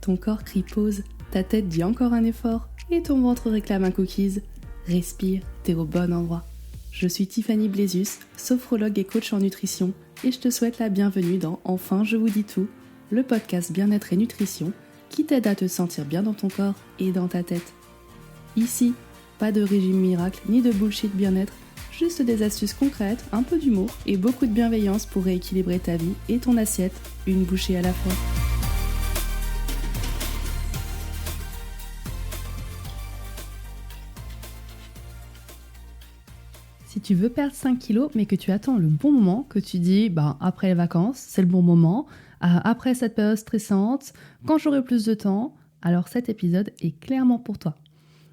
Ton corps crie pause, ta tête dit encore un effort et ton ventre réclame un cookies. Respire, t'es au bon endroit. Je suis Tiffany Blésus, sophrologue et coach en nutrition et je te souhaite la bienvenue dans Enfin je vous dis tout, le podcast bien-être et nutrition qui t'aide à te sentir bien dans ton corps et dans ta tête. Ici, pas de régime miracle ni de bullshit bien-être, juste des astuces concrètes, un peu d'humour et beaucoup de bienveillance pour rééquilibrer ta vie et ton assiette, une bouchée à la fois. Si tu veux perdre 5 kilos mais que tu attends le bon moment, que tu dis après les vacances, c'est le bon moment, après cette période stressante, quand j'aurai plus de temps, alors cet épisode est clairement pour toi.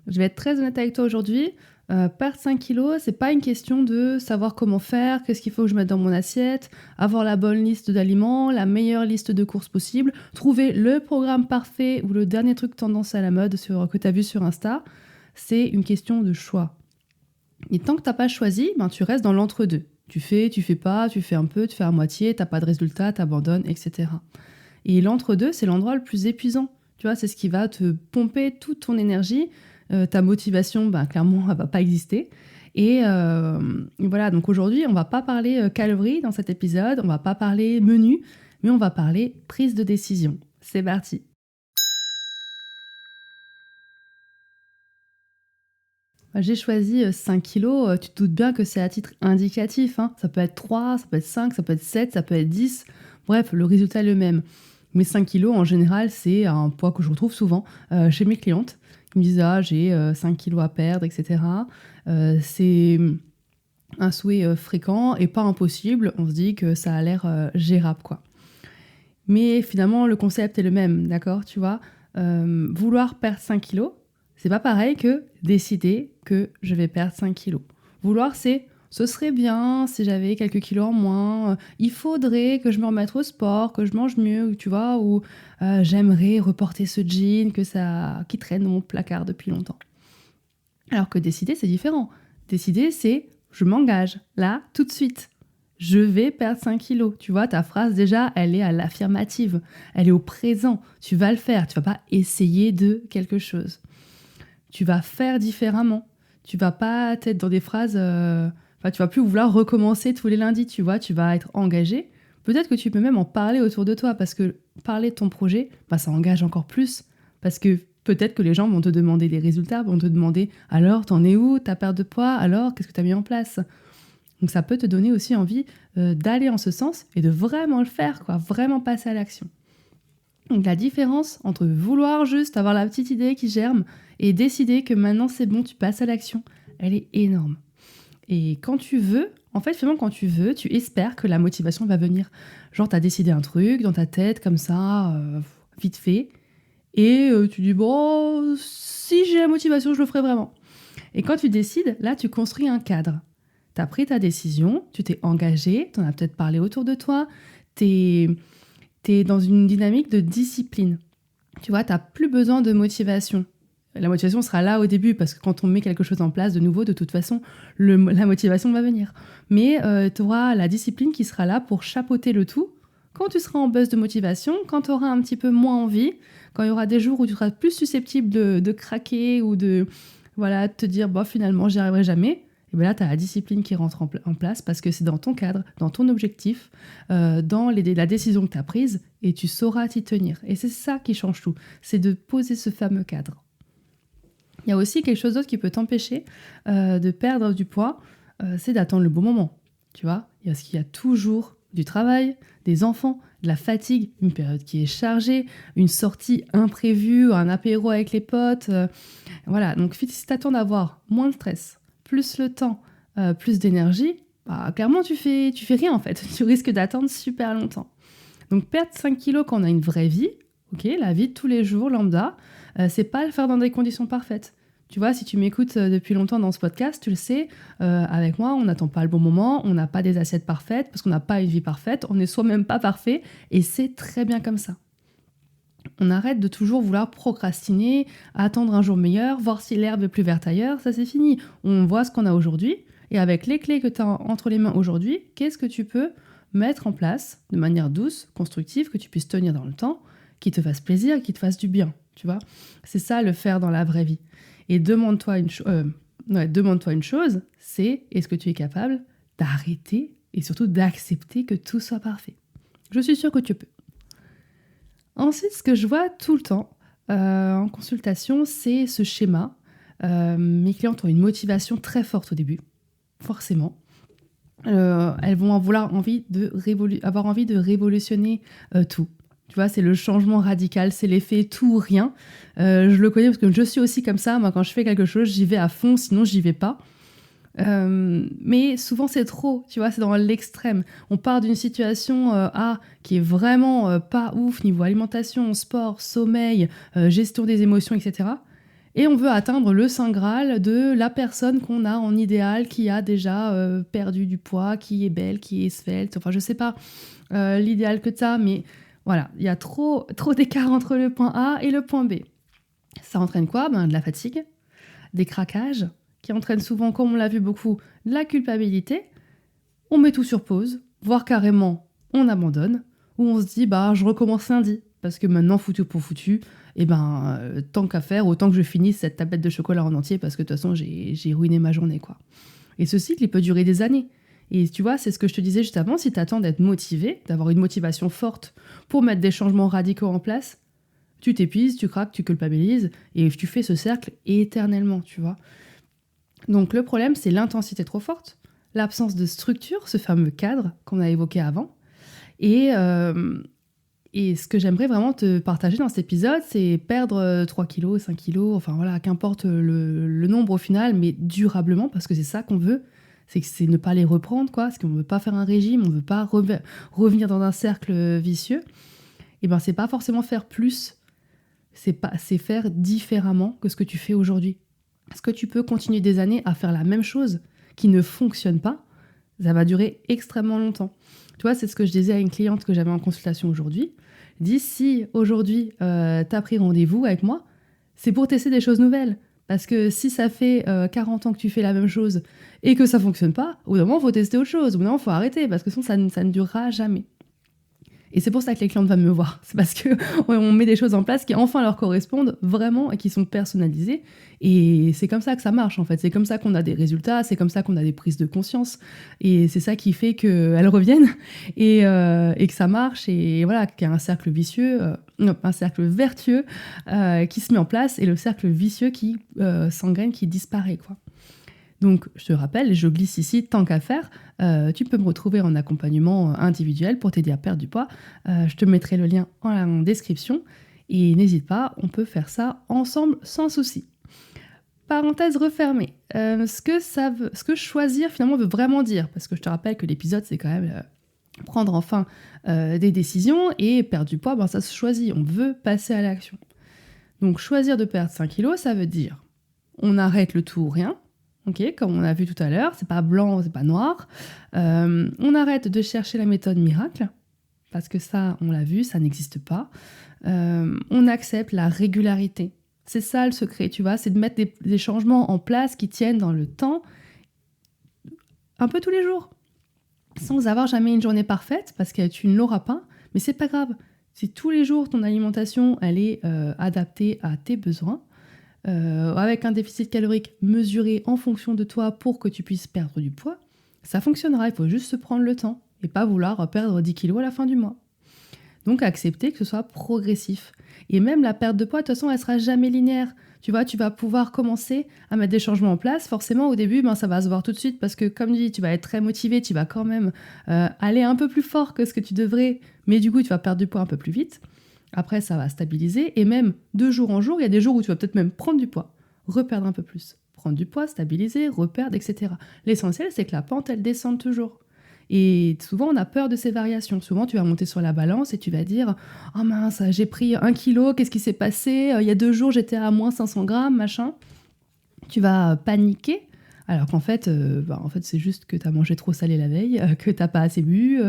Je vais être très honnête avec toi aujourd'hui, perdre 5 kilos, c'est pas une question de savoir comment faire, qu'est-ce qu'il faut que je mette dans mon assiette, avoir la bonne liste d'aliments, la meilleure liste de courses possible, trouver le programme parfait ou le dernier truc tendance à la mode que tu as vu sur Insta. C'est une question de choix. Et tant que tu n'as pas choisi, tu restes dans l'entre-deux. Tu fais pas, tu fais un peu, tu fais à moitié, tu n'as pas de résultat, tu abandonnes, etc. Et l'entre-deux, c'est l'endroit le plus épuisant. Tu vois, c'est ce qui va te pomper toute ton énergie. Ta motivation, clairement, elle ne va pas exister. Et voilà, donc aujourd'hui, on ne va pas parler calories dans cet épisode, on ne va pas parler menu, mais on va parler prise de décision. C'est parti. J'ai choisi 5 kilos, tu te doutes bien que c'est à titre indicatif. Ça peut être 3, ça peut être 5, ça peut être 7, ça peut être 10. Bref, le résultat est le même. Mais 5 kilos, en général, c'est un poids que je retrouve souvent chez mes clientes. Qui me disent « j'ai 5 kilos à perdre, etc. » C'est un souhait fréquent et pas impossible. On se dit que ça a l'air gérable, quoi. Mais finalement, le concept est le même, d'accord, tu vois. Vouloir perdre 5 kilos, c'est pas pareil que décider que je vais perdre 5 kilos. Vouloir, ce serait bien si j'avais quelques kilos en moins, il faudrait que je me remette au sport, que je mange mieux, tu vois, ou j'aimerais reporter ce jean qui traîne dans mon placard depuis longtemps. Alors que décider, c'est différent. Décider, c'est je m'engage, là, tout de suite. Je vais perdre 5 kilos. Tu vois, ta phrase, déjà, elle est à l'affirmative. Elle est au présent. Tu vas le faire. Tu vas pas essayer de quelque chose. Tu vas faire différemment. Tu vas pas être dans des phrases... tu vas plus vouloir recommencer tous les lundis, tu vois. Tu vas être engagé. Peut-être que tu peux même en parler autour de toi parce que parler de ton projet, ça engage encore plus. Parce que peut-être que les gens vont te demander des résultats, vont te demander « Alors, t'en es où? Ta perte de poids? Alors, qu'est-ce que t'as mis en place ?» Donc ça peut te donner aussi envie d'aller en ce sens et de vraiment le faire, quoi, vraiment passer à l'action. Donc la différence entre vouloir juste avoir la petite idée qui germe et décider que maintenant c'est bon, tu passes à l'action, elle est énorme. Et quand tu veux, finalement quand tu veux, tu espères que la motivation va venir. Genre t'as décidé un truc dans ta tête comme ça, vite fait, et tu dis bon, si j'ai la motivation, je le ferai vraiment. Et quand tu décides, là tu construis un cadre. T'as pris ta décision, tu t'es engagé, t'en as peut-être parlé autour de toi, t'es dans une dynamique de discipline. Tu vois, t'as plus besoin de motivation. La motivation sera là au début, parce que quand on met quelque chose en place de nouveau, de toute façon, la motivation va venir. Mais tu auras la discipline qui sera là pour chapeauter le tout. Quand tu seras en buzz de motivation, quand tu auras un petit peu moins envie, quand il y aura des jours où tu seras plus susceptible de craquer ou de te dire finalement, j'y arriverai jamais, et bien là, tu as la discipline qui rentre en place parce que c'est dans ton cadre, dans ton objectif, dans la décision que tu as prise et tu sauras t'y tenir. Et c'est ça qui change tout, c'est de poser ce fameux cadre. Il y a aussi quelque chose d'autre qui peut t'empêcher de perdre du poids, c'est d'attendre le bon moment. Tu vois, parce qu'il y a toujours du travail, des enfants, de la fatigue, une période qui est chargée, une sortie imprévue, un apéro avec les potes. Voilà, donc si tu attends d'avoir moins de stress, plus le temps, plus d'énergie, clairement tu fais rien en fait. Tu risques d'attendre super longtemps. Donc perdre 5 kilos quand on a une vraie vie, la vie de tous les jours, lambda, c'est pas le faire dans des conditions parfaites. Tu vois, si tu m'écoutes depuis longtemps dans ce podcast, tu le sais, avec moi, on n'attend pas le bon moment, on n'a pas des assiettes parfaites, parce qu'on n'a pas une vie parfaite, on n'est soi-même pas parfait, et c'est très bien comme ça. On arrête de toujours vouloir procrastiner, attendre un jour meilleur, voir si l'herbe est plus verte ailleurs, ça c'est fini. On voit ce qu'on a aujourd'hui, et avec les clés que tu as entre les mains aujourd'hui, qu'est-ce que tu peux mettre en place de manière douce, constructive, que tu puisses tenir dans le temps? qui te fasse plaisir, qui te fasse du bien, tu vois. C'est ça le faire dans la vraie vie. Et demande-toi une chose, c'est est-ce que tu es capable d'arrêter et surtout d'accepter que tout soit parfait. Je suis sûre que tu peux. Ensuite, ce que je vois tout le temps en consultation, c'est ce schéma. Mes clientes ont une motivation très forte au début, forcément. Elles vont avoir envie de révolutionner tout. Tu vois, c'est le changement radical, c'est l'effet tout ou rien. Je le connais parce que je suis aussi comme ça. Moi, quand je fais quelque chose, j'y vais à fond, sinon j'y vais pas. Mais souvent c'est trop, tu vois, c'est dans l'extrême. On part d'une situation A qui est vraiment pas ouf, niveau alimentation, sport, sommeil, gestion des émotions, etc. Et on veut atteindre le Saint Graal de la personne qu'on a en idéal, qui a déjà perdu du poids, qui est belle, qui est svelte, enfin je sais pas l'idéal que tu as, mais voilà, il y a trop d'écart entre le point A et le point B. Ça entraîne quoi ? De la fatigue, des craquages, qui entraînent souvent, comme on l'a vu beaucoup, de la culpabilité. On met tout sur pause, voire carrément on abandonne, ou on se dit je recommence lundi, parce que maintenant foutu pour foutu, tant qu'à faire, autant que je finisse cette tablette de chocolat en entier, parce que de toute façon j'ai ruiné ma journée, quoi. Et ce cycle, il peut durer des années. Et tu vois, c'est ce que je te disais juste avant, si tu attends d'être motivé, d'avoir une motivation forte pour mettre des changements radicaux en place, tu t'épuises, tu craques, tu culpabilises, et tu fais ce cercle éternellement, tu vois. Donc le problème, c'est l'intensité trop forte, l'absence de structure, ce fameux cadre qu'on a évoqué avant. Et ce que j'aimerais vraiment te partager dans cet épisode, c'est perdre 3 kilos, 5 kilos, enfin voilà, qu'importe le nombre au final, mais durablement, parce que c'est ça qu'on veut, c'est ne pas les reprendre, quoi, parce qu'on ne veut pas faire un régime, on ne veut pas revenir dans un cercle vicieux. Et c'est pas forcément faire plus, c'est faire différemment que ce que tu fais aujourd'hui. Est-ce que tu peux continuer des années à faire la même chose qui ne fonctionne pas ? Ça va durer extrêmement longtemps. Tu vois, c'est ce que je disais à une cliente que j'avais en consultation aujourd'hui. Dis, si aujourd'hui, tu as pris rendez-vous avec moi, c'est pour tester des choses nouvelles. Parce que si ça fait 40 ans que tu fais la même chose et que ça ne fonctionne pas, au bout d'un moment, il faut tester autre chose. Au bout d'un moment, il faut arrêter parce que sinon, ça ne durera jamais. Et c'est pour ça que les clientes viennent me voir. C'est parce qu'on met des choses en place qui enfin leur correspondent vraiment et qui sont personnalisées. Et c'est comme ça que ça marche en fait. C'est comme ça qu'on a des résultats, c'est comme ça qu'on a des prises de conscience. Et c'est ça qui fait qu'elles reviennent et que ça marche. Et voilà, qu'il y a un cercle vicieux, un cercle vertueux qui se met en place et le cercle vicieux qui s'engraine, qui disparaît, quoi. Donc, je te rappelle, je glisse ici, tant qu'à faire, tu peux me retrouver en accompagnement individuel pour t'aider à perdre du poids. Je te mettrai le lien en description et n'hésite pas, on peut faire ça ensemble sans souci. Parenthèse refermée. Ce que choisir finalement veut vraiment dire, parce que je te rappelle que l'épisode, c'est quand même prendre enfin des décisions et perdre du poids, ça se choisit. On veut passer à l'action. Donc, choisir de perdre 5 kilos, ça veut dire on arrête le tout ou rien. Okay, comme on a vu tout à l'heure, c'est pas blanc, c'est pas noir. On arrête de chercher la méthode miracle, parce que ça, on l'a vu, ça n'existe pas. On accepte la régularité. C'est ça le secret, tu vois, c'est de mettre des changements en place qui tiennent dans le temps, un peu tous les jours, sans avoir jamais une journée parfaite, parce que tu ne l'auras pas, mais c'est pas grave. Si tous les jours, ton alimentation, elle est adaptée à tes besoins, avec un déficit calorique mesuré en fonction de toi pour que tu puisses perdre du poids, ça fonctionnera. Il faut juste se prendre le temps et pas vouloir perdre 10 kilos à la fin du mois. Donc accepter que ce soit progressif. Et même la perte de poids, de toute façon, elle sera jamais linéaire. Tu vois, tu vas pouvoir commencer à mettre des changements en place. Forcément, au début, ça va se voir tout de suite parce que, comme dit, tu vas être très motivé, tu vas quand même aller un peu plus fort que ce que tu devrais, mais du coup, tu vas perdre du poids un peu plus vite. Après, ça va stabiliser et même de jour en jour, il y a des jours où tu vas peut-être même prendre du poids, reperdre un peu plus, prendre du poids, stabiliser, reperdre, etc. L'essentiel, c'est que la pente, elle descende toujours. Et souvent, on a peur de ces variations. Souvent, tu vas monter sur la balance et tu vas dire « Oh mince, j'ai pris 1 kilo, qu'est-ce qui s'est passé ? Il y a 2 jours, j'étais à moins 500 grammes, machin. » Tu vas paniquer, alors qu'en fait, c'est juste que tu as mangé trop salé la veille, que tu n'as pas assez bu,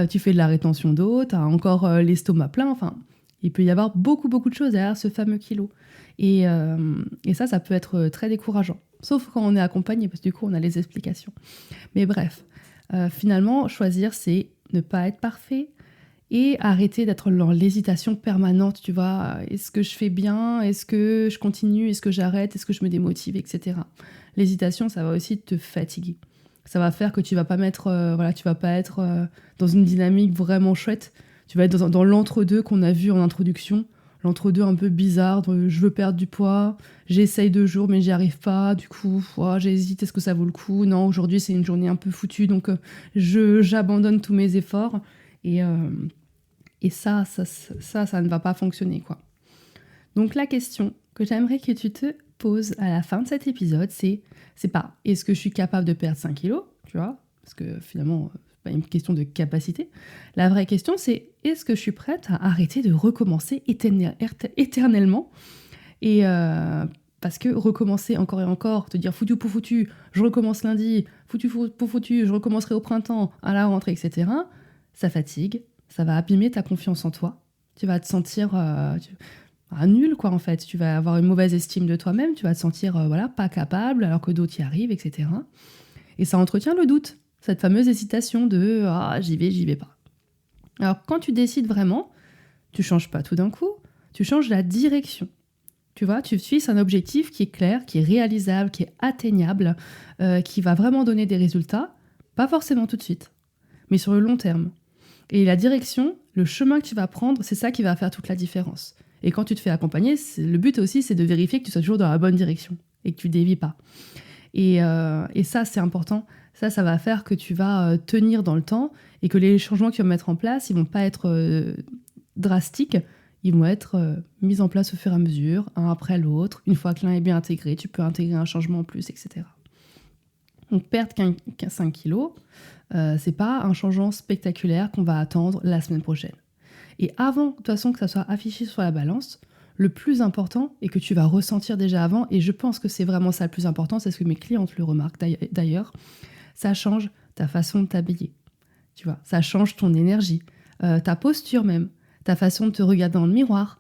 tu fais de la rétention d'eau, tu as encore l'estomac plein, enfin... Il peut y avoir beaucoup de choses derrière ce fameux kilo. Et ça peut être très décourageant. Sauf quand on est accompagné, parce que du coup, on a les explications. Mais bref, finalement, choisir, c'est ne pas être parfait et arrêter d'être dans l'hésitation permanente, tu vois. Est-ce que je fais bien? Est-ce que je continue? Est-ce que j'arrête? Est-ce que je me démotive, etc. L'hésitation, ça va aussi te fatiguer. Ça va faire que tu vas pas tu vas pas être dans une dynamique vraiment chouette. Tu vas être dans l'entre-deux qu'on a vu en introduction. L'entre-deux un peu bizarre, je veux perdre du poids, j'essaye 2 jours mais j'y arrive pas, du coup j'hésite, est-ce que ça vaut le coup? Non, aujourd'hui c'est une journée un peu foutue, donc j'abandonne tous mes efforts. Et ça ne va pas fonctionner, quoi. Donc la question que j'aimerais que tu te poses à la fin de cet épisode, c'est pas est-ce que je suis capable de perdre 5 kilos, tu vois, parce que finalement, c'est pas une question de capacité. La vraie question, c'est est-ce que je suis prête à arrêter de recommencer éternellement? Et parce que recommencer encore et encore, te dire foutu pour foutu, je recommence lundi, foutu pour foutu, je recommencerai au printemps, à la rentrée, etc., ça fatigue, ça va abîmer ta confiance en toi. Tu vas te sentir nul, quoi, en fait. Tu vas avoir une mauvaise estime de toi-même, tu vas te sentir pas capable alors que d'autres y arrivent, etc. Et ça entretient le doute, cette fameuse hésitation de j'y vais pas. Alors quand tu décides vraiment, tu changes pas tout d'un coup, tu changes la direction. Tu vois, tu fixes un objectif qui est clair, qui est réalisable, qui est atteignable, qui va vraiment donner des résultats, pas forcément tout de suite, mais sur le long terme. Et la direction, le chemin que tu vas prendre, c'est ça qui va faire toute la différence. Et quand tu te fais accompagner, le but aussi, c'est de vérifier que tu sois toujours dans la bonne direction et que tu dévies pas. Et ça, c'est important. Ça va faire que tu vas tenir dans le temps et que les changements que tu vas mettre en place, ils vont pas être drastiques. Ils vont être mis en place au fur et à mesure, un après l'autre. Une fois que l'un est bien intégré, tu peux intégrer un changement en plus, etc. Donc perdre 5 kilos, c'est pas un changement spectaculaire qu'on va attendre la semaine prochaine. Et avant, de toute façon, que ça soit affiché sur la balance, le plus important, et que tu vas ressentir déjà avant, et je pense que c'est vraiment ça le plus important, c'est ce que mes clientes le remarquent d'ailleurs, ça change ta façon de t'habiller. Tu vois, ça change ton énergie, ta posture même, ta façon de te regarder dans le miroir,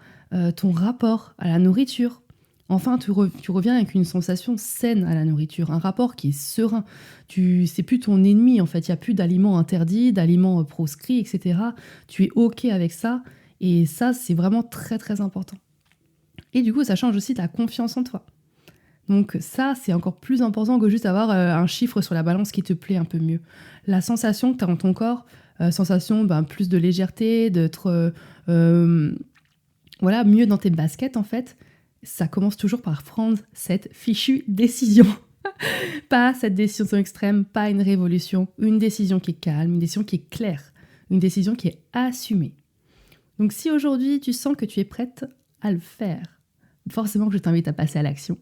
ton rapport à la nourriture. Enfin, tu reviens avec une sensation saine à la nourriture, un rapport qui est serein. C'est plus ton ennemi, en fait. Il n'y a plus d'aliments interdits, d'aliments proscrits, etc. Tu es OK avec ça. Et ça, c'est vraiment très, très important. Et du coup, ça change aussi ta confiance en toi. Donc ça, c'est encore plus important que juste avoir un chiffre sur la balance qui te plaît un peu mieux. La sensation que tu as dans ton corps, sensation plus de légèreté, d'être mieux dans tes baskets, en fait, ça commence toujours par prendre cette fichue décision. Pas cette décision extrême, pas une révolution, une décision qui est calme, une décision qui est claire, une décision qui est assumée. Donc si aujourd'hui tu sens que tu es prête à le faire, forcément que je t'invite à passer à l'action.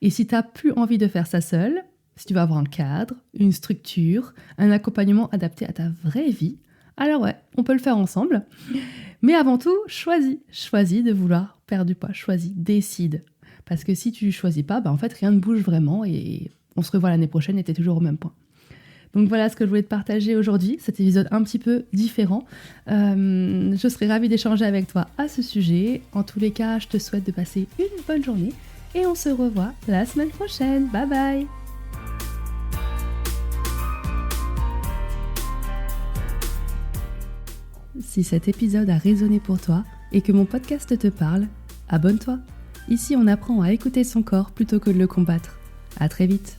Et si tu n'as plus envie de faire ça seule, si tu vas avoir un cadre, une structure, un accompagnement adapté à ta vraie vie, alors ouais, on peut le faire ensemble. Mais avant tout, choisis de vouloir perdre du poids, décide. Parce que si tu choisis pas, en fait, rien ne bouge vraiment et on se revoit l'année prochaine et t'es toujours au même point. Donc voilà ce que je voulais te partager aujourd'hui, cet épisode un petit peu différent. Je serais ravie d'échanger avec toi à ce sujet. En tous les cas, je te souhaite de passer une bonne journée et on se revoit la semaine prochaine. Bye bye! Si cet épisode a résonné pour toi et que mon podcast te parle, abonne-toi. Ici, on apprend à écouter son corps plutôt que de le combattre. À très vite.